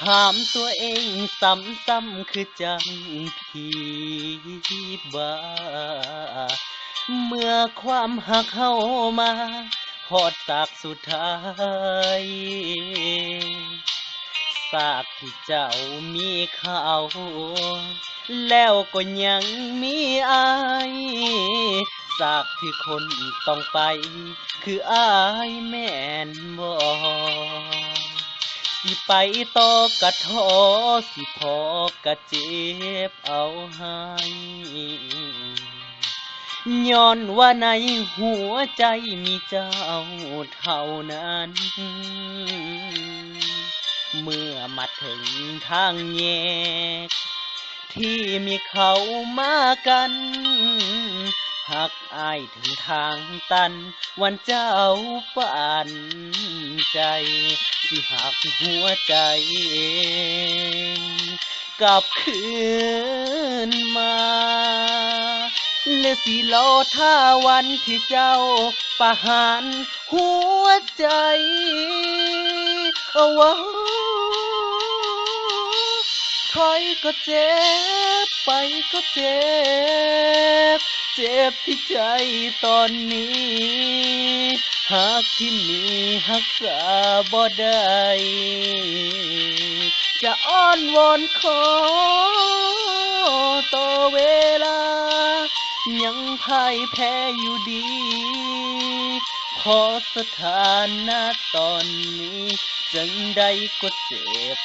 ถามตัวเองซ้ำๆคือจังผีบ้าเมื่อความหักเฮามาฮอดสากสุดท้ายสากที่เจ้ามีเขาแล้วก็ยังมีอายสากที่คนต้องไปคืออายแม่นบ่สิไปต่อกะท้อสิพอกะเจ็บเอาให้ย้อนว่าในหัวใจมีเจ้าเท่านั้นเมื่อมาถึงทางแยกที่มีเขามากันหักอายถึงทางตันวันเจ้าปานใจสิหักหัวใจกลับคืนมาและสิรอท่าวันที่เจ้าประหารหัวใจเอาไว้ถอยก็เจ็บไปก็เจ็บเจ็บที่ใจตอนนี้หากที่มีหักษาบ่ได้จะอ้อนวอนขอต่อเวลายังพ่ายแพ้อยู่ดีพอสถานะตอนนี้จังใดก็เจ็บ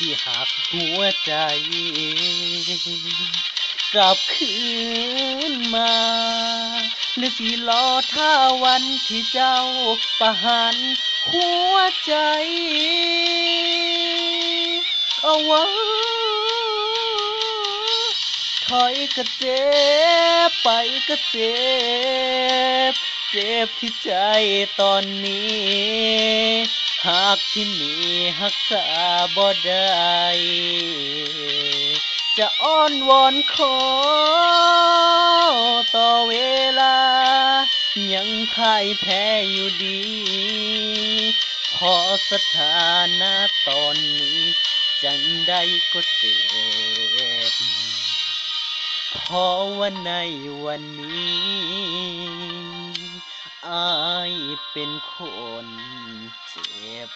ที่หักหัวใจกลับคืนมาหรือสิรอท่าวันที่เจ้าประหารหัวใจเอาไว้ถอยก็เจ็บไปก็เจ็บเจ็บที่ใจตอนนี้หากที่มีหักษาบ่ได้จะอ้อนวอนขอต่อเวลายังพ่ายแพ้อยู่ดีพอสถานะตอนนี้จังใดก็เจ็บเพราะว่าในวันนี้อายเป็นคนเจ็บ